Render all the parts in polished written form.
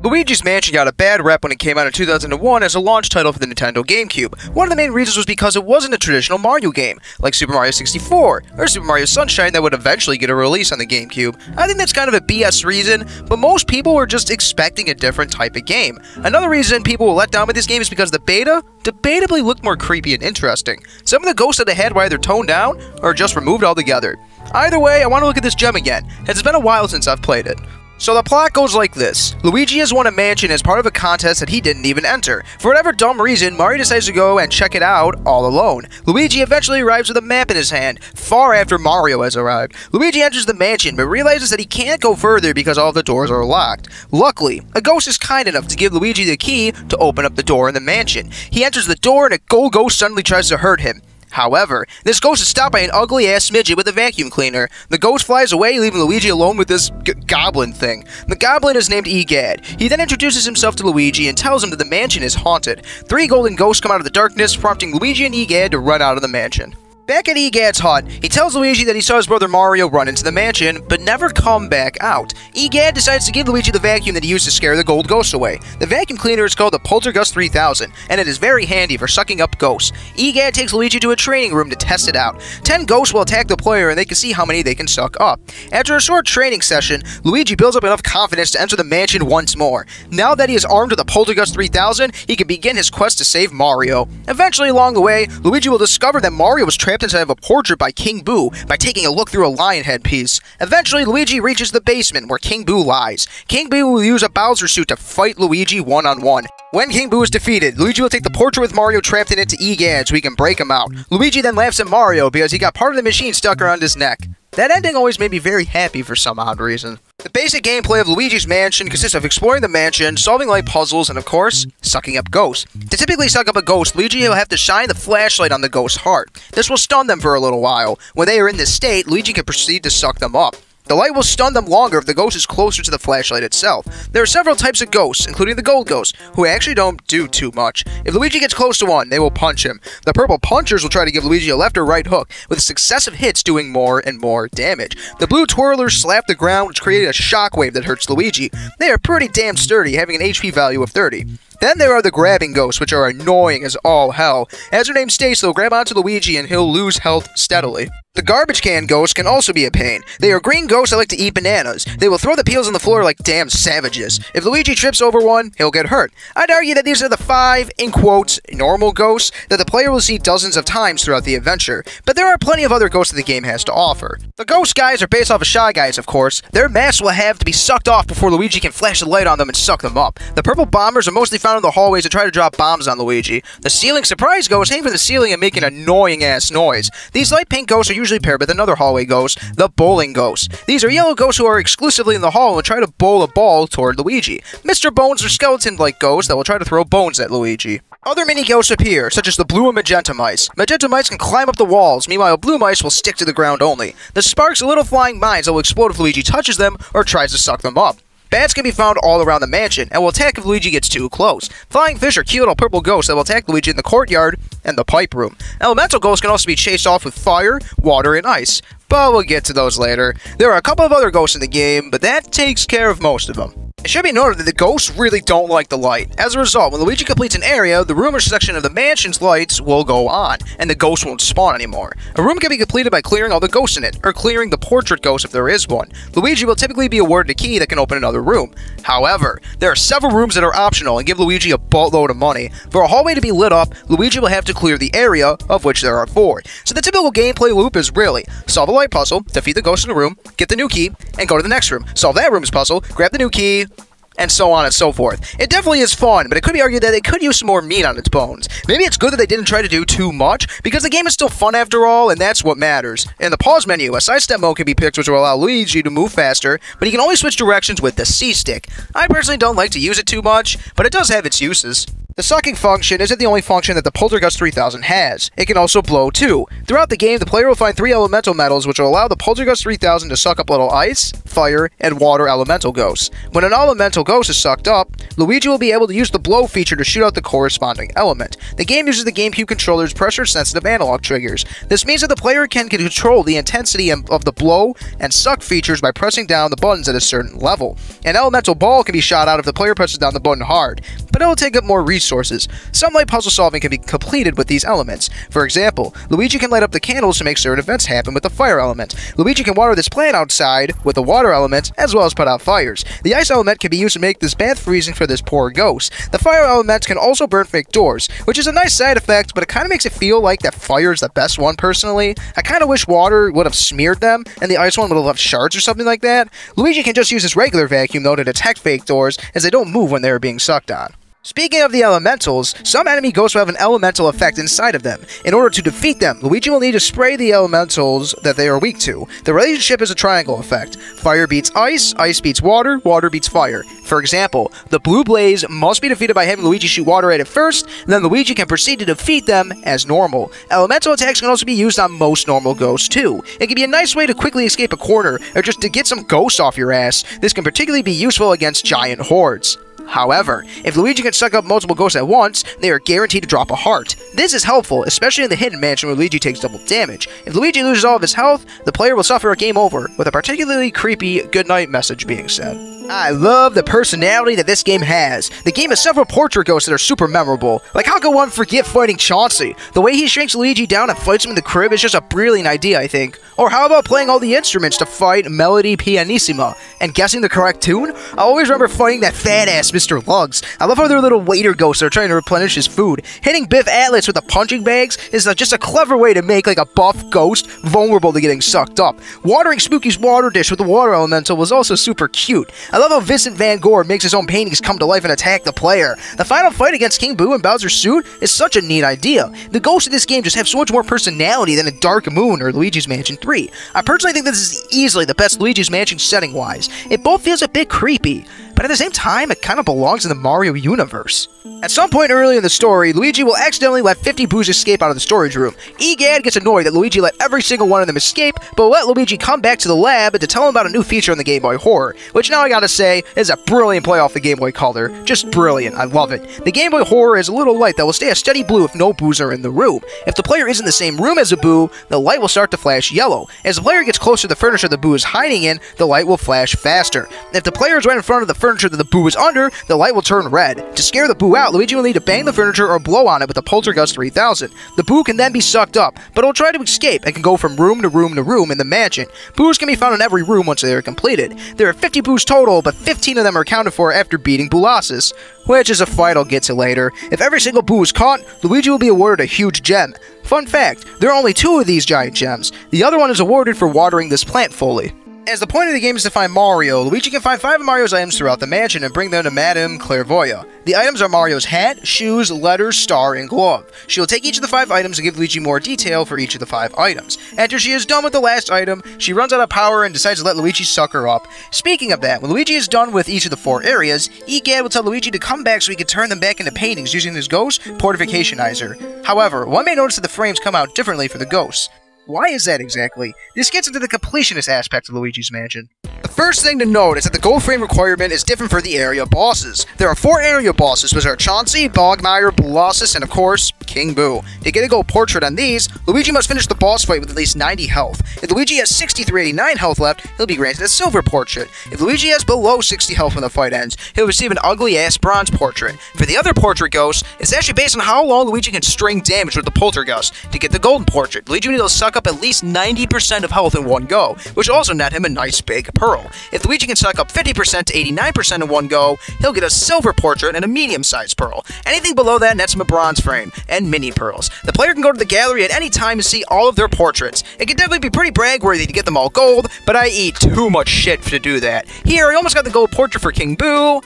Luigi's Mansion got a bad rep when it came out in 2001 as a launch title for the Nintendo Gamecube. One of the main reasons was because it wasn't a traditional Mario game, like Super Mario 64 or Super Mario Sunshine that would eventually get a release on the Gamecube. I think that's kind of a BS reason, but most people were just expecting a different type of game. Another reason people were let down with this game is because the beta debatably looked more creepy and interesting. Some of the ghosts that they had were either toned down or just removed altogether. Either way, I want to look at this gem again, as it's been a while since I've played it. So the plot goes like this. Luigi has won a mansion as part of a contest that he didn't even enter. For whatever dumb reason, Mario decides to go and check it out all alone. Luigi eventually arrives with a map in his hand, far after Mario has arrived. Luigi enters the mansion, but realizes that he can't go further because all of the doors are locked. Luckily, a ghost is kind enough to give Luigi the key to open up the door in the mansion. He enters the door and a gold ghost suddenly tries to hurt him. However, this ghost is stopped by an ugly-ass midget with a vacuum cleaner. The ghost flies away, leaving Luigi alone with this goblin thing. The goblin is named Gadd. He then introduces himself to Luigi and tells him that the mansion is haunted. 3 golden ghosts come out of the darkness, prompting Luigi and Gadd to run out of the mansion. Back at Gadd's hut, he tells Luigi that he saw his brother Mario run into the mansion, but never come back out. Gadd decides to give Luigi the vacuum that he used to scare the gold ghosts away. The vacuum cleaner is called the Poltergust 3000, and it is very handy for sucking up ghosts. Gadd takes Luigi to a training room to test it out. 10 ghosts will attack the player, and they can see how many they can suck up. After a short training session, Luigi builds up enough confidence to enter the mansion once more. Now that he is armed with the Poltergust 3000, he can begin his quest to save Mario. Eventually, along the way, Luigi will discover that Mario was trapped inside of a portrait by King Boo by taking a look through a lion headpiece. Eventually, Luigi reaches the basement where King Boo lies. King Boo will use a Bowser suit to fight Luigi one-on-one. When King Boo is defeated, Luigi will take the portrait with Mario trapped in it to Gadd so he can break him out. Luigi then laughs at Mario because he got part of the machine stuck around his neck. That ending always made me very happy for some odd reason. The basic gameplay of Luigi's Mansion consists of exploring the mansion, solving light puzzles, and of course, sucking up ghosts. To typically suck up a ghost, Luigi will have to shine the flashlight on the ghost's heart. This will stun them for a little while. When they are in this state, Luigi can proceed to suck them up. The light will stun them longer if the ghost is closer to the flashlight itself. There are several types of ghosts, including the gold ghosts, who actually don't do too much. If Luigi gets close to one, they will punch him. The purple punchers will try to give Luigi a left or right hook, with successive hits doing more and more damage. The blue twirlers slap the ground, which created a shockwave that hurts Luigi. They are pretty damn sturdy, having an HP value of 30. Then there are the grabbing ghosts, which are annoying as all hell. As their name states, they'll grab onto Luigi and he'll lose health steadily. The garbage can ghosts can also be a pain. They are green ghosts that like to eat bananas. They will throw the peels on the floor like damn savages. If Luigi trips over one, he'll get hurt. I'd argue that these are the 5, in quotes, normal ghosts that the player will see dozens of times throughout the adventure, but there are plenty of other ghosts that the game has to offer. The ghost guys are based off of Shy Guys, of course. Their masks will have to be sucked off before Luigi can flash the light on them and suck them up. The purple bombers are mostly found in the hallways to try to drop bombs on Luigi. The ceiling surprise ghosts hang from the ceiling and make an annoying-ass noise. These light pink ghosts are usually paired with another hallway ghost, the bowling ghost. These are yellow ghosts who are exclusively in the hall and try to bowl a ball toward Luigi. Mr. Bones are skeleton-like ghosts that will try to throw bones at Luigi. Other mini-ghosts appear, such as the blue and magenta mice. Magenta mice can climb up the walls, meanwhile blue mice will stick to the ground only. The sparks are little flying mines that will explode if Luigi touches them or tries to suck them up. Bats can be found all around the mansion, and will attack if Luigi gets too close. Flying fish are cute little purple ghosts that will attack Luigi in the courtyard and the pipe room. Elemental ghosts can also be chased off with fire, water, and ice, but we'll get to those later. There are a couple of other ghosts in the game, but that takes care of most of them. It should be noted that the ghosts really don't like the light. As a result, when Luigi completes an area, the room or section of the mansion's lights will go on, and the ghosts won't spawn anymore. A room can be completed by clearing all the ghosts in it, or clearing the portrait ghost if there is one. Luigi will typically be awarded a key that can open another room. However, there are several rooms that are optional and give Luigi a boatload of money. For a hallway to be lit up, Luigi will have to clear the area, of which there are 4. So the typical gameplay loop is really, solve a light puzzle, defeat the ghost in a room, get the new key, and go to the next room. Solve that room's puzzle, grab the new key, and so on and so forth. It definitely is fun, but it could be argued that they could use some more meat on its bones. Maybe it's good that they didn't try to do too much, because the game is still fun after all, and that's what matters. In the pause menu, a sidestep mode can be picked which will allow Luigi to move faster, but he can only switch directions with the C-stick. I personally don't like to use it too much, but it does have its uses. The sucking function isn't the only function that the Poltergust 3000 has. It can also blow too. Throughout the game, the player will find 3 elemental metals which will allow the Poltergust 3000 to suck up little ice, fire, and water elemental ghosts. When an elemental ghost is sucked up, Luigi will be able to use the blow feature to shoot out the corresponding element. The game uses the GameCube controller's pressure-sensitive analog triggers. This means that the player can control the intensity of the blow and suck features by pressing down the buttons at a certain level. An elemental ball can be shot out if the player presses down the button hard, but it will take up more resources. Some light puzzle solving can be completed with these elements. For example, Luigi can light up the candles to make certain events happen with the fire element. Luigi can water this plant outside with the water element, as well as put out fires. The ice element can be used to make this bath freezing for this poor ghost. The fire element can also burn fake doors, which is a nice side effect, but it kind of makes it feel like that fire is the best one personally. I kind of wish water would have smeared them, and the ice one would have left shards or something like that. Luigi can just use his regular vacuum though to detect fake doors, as they don't move when they are being sucked on. Speaking of the elementals, some enemy ghosts will have an elemental effect inside of them. In order to defeat them, Luigi will need to spray the elementals that they are weak to. The relationship is a triangle effect. Fire beats ice, ice beats water, water beats fire. For example, the blue blaze must be defeated by having Luigi shoot water at it first, and then Luigi can proceed to defeat them as normal. Elemental attacks can also be used on most normal ghosts too. It can be a nice way to quickly escape a corner, or just to get some ghosts off your ass. This can particularly be useful against giant hordes. However, if Luigi can suck up multiple ghosts at once, they are guaranteed to drop a heart. This is helpful, especially in the hidden mansion where Luigi takes double damage. If Luigi loses all of his health, the player will suffer a game over, with a particularly creepy goodnight message being said. I love the personality that this game has. The game has several portrait ghosts that are super memorable. Like, how can one forget fighting Chauncey? The way he shrinks Luigi down and fights him in the crib is just a brilliant idea, I think. Or how about playing all the instruments to fight Melody Pianissima and guessing the correct tune? I always remember fighting that fat-ass Mr. Lugs. I love how they're little waiter ghosts that are trying to replenish his food. Hitting Biff Atlas with the punching bags is just a clever way to make like a buff ghost vulnerable to getting sucked up. Watering Spooky's water dish with the water elemental was also super cute. I love how Vincent Van Gogh makes his own paintings come to life and attack the player. The final fight against King Boo in Bowser's suit is such a neat idea. The ghosts in this game just have so much more personality than in Dark Moon or Luigi's Mansion 3. I personally think this is easily the best Luigi's Mansion setting-wise. It both feels a bit creepy, but at the same time, it kind of belongs in the Mario universe. At some point early in the story, Luigi will accidentally let 50 Boos escape out of the storage room. Gadd gets annoyed that Luigi let every single one of them escape, but will let Luigi come back to the lab to tell him about a new feature in the Game Boy Horror, which now I gotta say is a brilliant play off the Game Boy Color. Just brilliant, I love it. The Game Boy Horror is a little light that will stay a steady blue if no Boos are in the room. If the player is in the same room as a Boo, the light will start to flash yellow. As the player gets closer to the furniture the Boo is hiding in, the light will flash faster. If the player is right in front of the furniture that the Boo is under, the light will turn red. To scare the Boo out, Luigi will need to bang the furniture or blow on it with the Poltergust 3000. The Boo can then be sucked up, but it'll try to escape and can go from room to room to room in the mansion. Boos can be found in every room once they are completed. There are 50 Boos total, but 15 of them are accounted for after beating Boolossus, which is a fight I'll get to later. If every single Boo is caught, Luigi will be awarded a huge gem. Fun fact, there are only 2 of these giant gems. The other one is awarded for watering this plant fully. As the point of the game is to find Mario, Luigi can find 5 of Mario's items throughout the mansion and bring them to Madame Clairvoyant. The items are Mario's hat, shoes, letters, star, and glove. She will take each of the 5 items and give Luigi more detail for each of the 5 items. After she is done with the last item, she runs out of power and decides to let Luigi suck her up. Speaking of that, when Luigi is done with each of the 4 areas, Gadd will tell Luigi to come back so he can turn them back into paintings using his ghost portificationizer. However, one may notice that the frames come out differently for the ghosts. Why is that exactly? This gets into the completionist aspect of Luigi's Mansion. The first thing to note is that the gold frame requirement is different for the area bosses. There are 4 area bosses, which are Chauncey, Bogmire, Boolossus, and of course, King Boo. To get a gold portrait on these, Luigi must finish the boss fight with at least 90 health. If Luigi has 6389 health left, he'll be granted a silver portrait. If Luigi has below 60 health when the fight ends, he'll receive an ugly-ass bronze portrait. For the other portrait ghosts, it's actually based on how long Luigi can string damage with the poltergust. To get the golden portrait, Luigi will need to suck up at least 90% of health in one go, which will also net him a nice big pearl. If Luigi can suck up 50% to 89% in one go, he'll get a silver portrait and a medium-sized pearl. Anything below that nets him a bronze frame and mini pearls. The player can go to the gallery at any time to see all of their portraits. It can definitely be pretty brag-worthy to get them all gold, but I eat too much shit to do that. Here, I almost got the gold portrait for King Boo.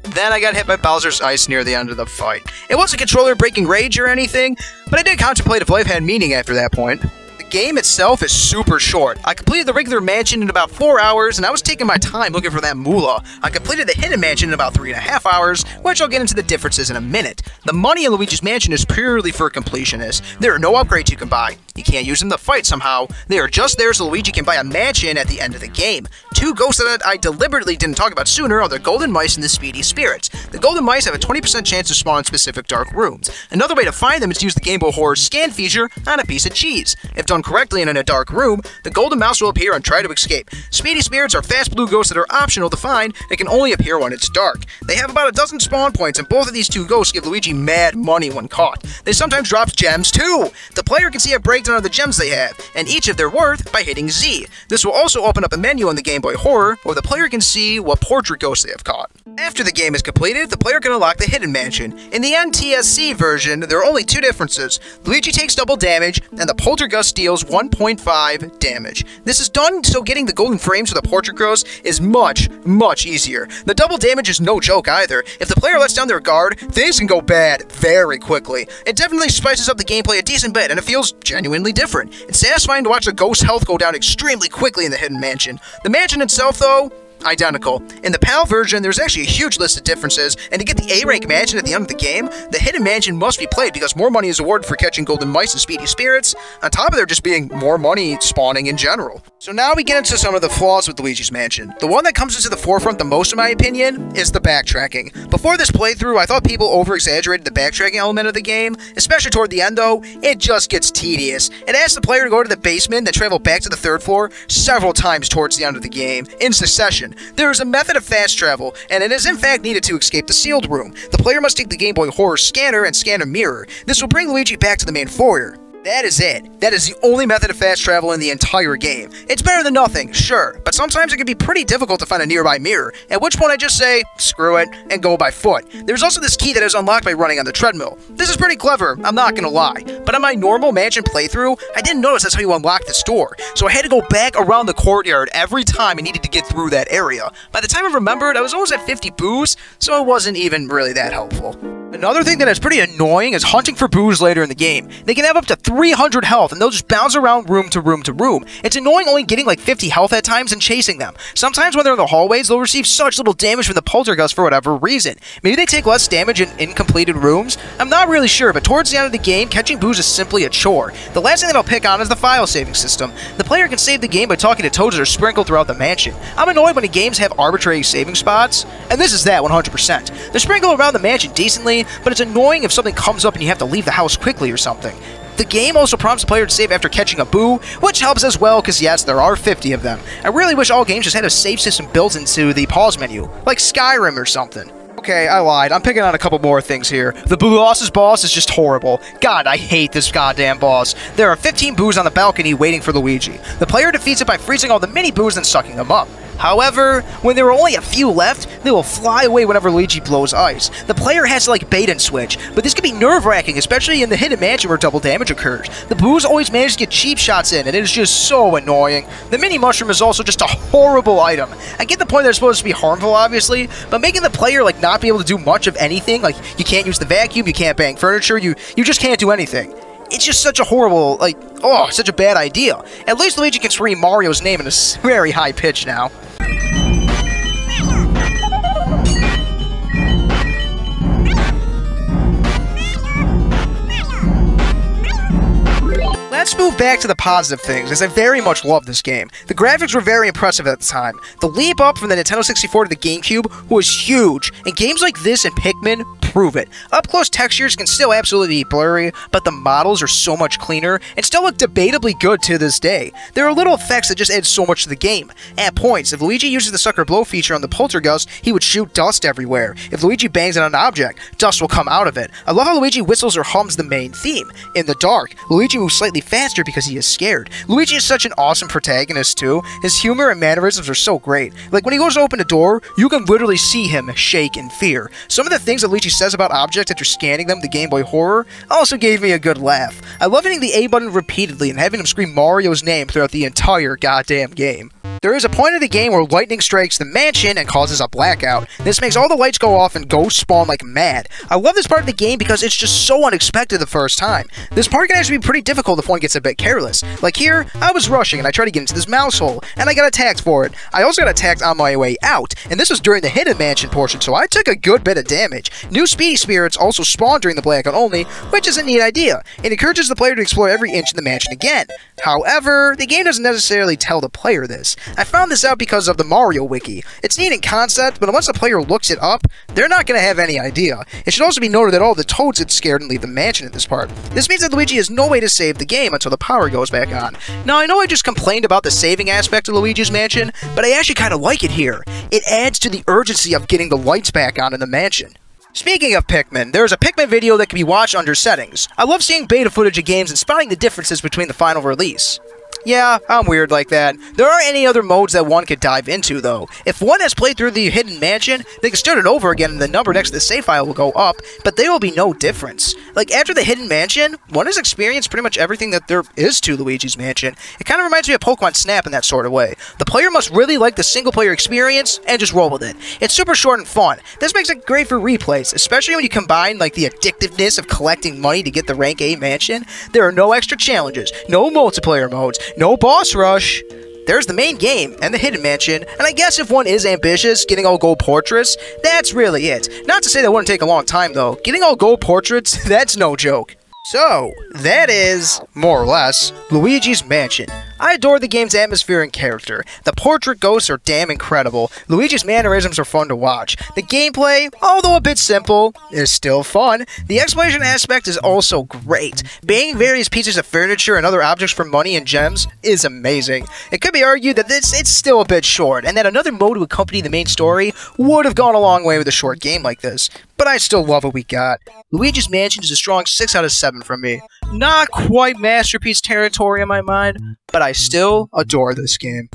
Then I got hit by Bowser's Ice near the end of the fight. It wasn't controller breaking rage or anything, but I did contemplate if life had meaning after that point. The game itself is super short. I completed the regular mansion in about 4 hours, and I was taking my time looking for that moolah. I completed the hidden mansion in about 3.5 hours, which I'll get into the differences in a minute. The money in Luigi's mansion is purely for completionists. There are no upgrades you can buy. You can't use them to fight somehow. They are just there so Luigi can buy a mansion at the end of the game. Two ghosts that I deliberately didn't talk about sooner are the golden mice and the speedy spirits. The golden mice have a 20% chance to spawn in specific dark rooms. Another way to find them is to use the Gameboy Horror scan feature on a piece of cheese. If done correctly and in a dark room, the golden mouse will appear and try to escape. Speedy spirits are fast blue ghosts that are optional to find and can only appear when it's dark. They have about a dozen spawn points, and both of these two ghosts give Luigi mad money when caught. They sometimes drop gems too! The player can see a breakdown of the gems they have, and each of their worth by hitting Z. This will also open up a menu on the Gameboy Horror, where the player can see what portrait ghosts they have caught. After the game is completed, the player can unlock the hidden mansion. In the NTSC version, there are only two differences. Luigi takes double damage, and the poltergust deals 1.5 damage. This is done so getting the golden frames for the portrait ghosts is much easier. The double damage is no joke either. If the player lets down their guard, things can go bad very quickly. It definitely spices up the gameplay a decent bit, and it feels genuinely different. It's satisfying to watch the ghost's health go down extremely quickly in the hidden mansion. The mansion itself, though, identical. In the PAL version, there's actually a huge list of differences, and to get the A-rank mansion at the end of the game, the hidden mansion must be played because more money is awarded for catching golden mice and speedy spirits, on top of there just being more money spawning in general. So now we get into some of the flaws with Luigi's Mansion. The one that comes into the forefront the most in my opinion is the backtracking. Before this playthrough, I thought people over-exaggerated the backtracking element of the game, especially toward the end though. It just gets tedious. It asks the player to go to the basement, then travel back to the third floor several times towards the end of the game, in succession. There is a method of fast travel, and it is in fact needed to escape the sealed room. The player must take the Gameboy Horror scanner and scan a mirror. This will bring Luigi back to the main foyer. That is it. That is the only method of fast travel in the entire game. It's better than nothing, sure, but sometimes it can be pretty difficult to find a nearby mirror, at which point I just say, screw it, and go by foot. There's also this key that is unlocked by running on the treadmill. This is pretty clever, I'm not gonna lie, but on my normal mansion playthrough, I didn't notice that's how you unlock this door, so I had to go back around the courtyard every time I needed to get through that area. By the time I remembered, I was almost at 50 boos, so it wasn't even really that helpful. Another thing that is pretty annoying is hunting for boos later in the game. They can have up to 300 health, and they'll just bounce around room to room to room. It's annoying only getting like 50 health at times and chasing them. Sometimes when they're in the hallways, they'll receive such little damage from the poltergust for whatever reason. Maybe they take less damage in incompleted rooms? I'm not really sure, but towards the end of the game, catching boos is simply a chore. The last thing that I'll pick on is the file saving system. The player can save the game by talking to toads that are sprinkled throughout the mansion. I'm annoyed when the games have arbitrary saving spots, and this is that 100%. They're sprinkled around the mansion decently, but it's annoying if something comes up and you have to leave the house quickly or something. The game also prompts the player to save after catching a boo, which helps as well because yes, there are 50 of them. I really wish all games just had a save system built into the pause menu, like Skyrim or something. Okay, I lied. I'm picking on a couple more things here. The Boolossus boss is just horrible. God, I hate this goddamn boss. There are 15 boos on the balcony waiting for Luigi. The player defeats it by freezing all the mini boos and sucking them up. However, when there are only a few left, they will fly away whenever Luigi blows ice. The player has to like bait and switch, but this can be nerve-wracking, especially in the hidden mansion where double damage occurs. The boos always manage to get cheap shots in, and it is just so annoying. The mini mushroom is also just a horrible item. I get the point that it's supposed to be harmful, obviously, but making the player like not be able to do much of anything, like you can't use the vacuum, you can't bang furniture, you just can't do anything. It's just such a horrible, like, oh, such a bad idea. At least Luigi can scream Mario's name in a very high pitch now. Let's move back to the positive things, as I very much love this game. The graphics were very impressive at the time. The leap up from the Nintendo 64 to the Gamecube was huge, and games like this and Pikmin prove it. Up-close textures can still absolutely be blurry, but the models are so much cleaner, and still look debatably good to this day. There are little effects that just add so much to the game. At points, if Luigi uses the sucker blow feature on the poltergust, he would shoot dust everywhere. If Luigi bangs on an object, dust will come out of it. I love how Luigi whistles or hums the main theme. In the dark, Luigi moves slightly faster because he is scared. Luigi is such an awesome protagonist too. His humor and mannerisms are so great. Like when he goes to open a door, you can literally see him shake in fear. Some of the things that Luigi says about objects after scanning them, the Gameboy Horror, also gave me a good laugh. I love hitting the A button repeatedly and having him scream Mario's name throughout the entire goddamn game. There is a point in the game where lightning strikes the mansion and causes a blackout. This makes all the lights go off and ghosts spawn like mad. I love this part of the game because it's just so unexpected the first time. This part can actually be pretty difficult if one gets a bit careless. Like here, I was rushing and I tried to get into this mouse hole, and I got attacked for it. I also got attacked on my way out, and this was during the hidden mansion portion, so I took a good bit of damage. New Speedy Spirits also spawn during the blackout only, which is a neat idea. It encourages the player to explore every inch in the mansion again. However, the game doesn't necessarily tell the player this. I found this out because of the Mario Wiki. It's neat in concept, but unless the player looks it up, they're not going to have any idea. It should also be noted that all the Toads get scared and leave the mansion at this part. This means that Luigi has no way to save the game until the power goes back on. Now, I know I just complained about the saving aspect of Luigi's Mansion, but I actually kind of like it here. It adds to the urgency of getting the lights back on in the mansion. Speaking of Pikmin, there is a Pikmin video that can be watched under settings. I love seeing beta footage of games and spotting the differences between the final release. Yeah, I'm weird like that. There aren't any other modes that one could dive into, though. If one has played through the Hidden Mansion, they can start it over again and the number next to the save file will go up, but there will be no difference. Like, after the Hidden Mansion, one has experienced pretty much everything that there is to Luigi's Mansion. It kind of reminds me of Pokemon Snap in that sort of way. The player must really like the single-player experience and just roll with it. It's super short and fun. This makes it great for replays, especially when you combine, like, the addictiveness of collecting money to get the Rank A mansion. There are no extra challenges, no multiplayer modes, no boss rush. There's the main game and the Hidden Mansion, and I guess if one is ambitious, getting all gold portraits, that's really it. Not to say that wouldn't take a long time though. Getting all gold portraits, that's no joke. So, that is, more or less, Luigi's Mansion. I adore the game's atmosphere and character. The portrait ghosts are damn incredible. Luigi's mannerisms are fun to watch. The gameplay, although a bit simple, is still fun. The exploration aspect is also great. Banging various pieces of furniture and other objects for money and gems is amazing. It could be argued that it's still a bit short, and that another mode to accompany the main story would have gone a long way with a short game like this. But I still love what we got. Luigi's Mansion is a strong 6 out of 7 from me. Not quite masterpiece territory in my mind, but I still adore this game.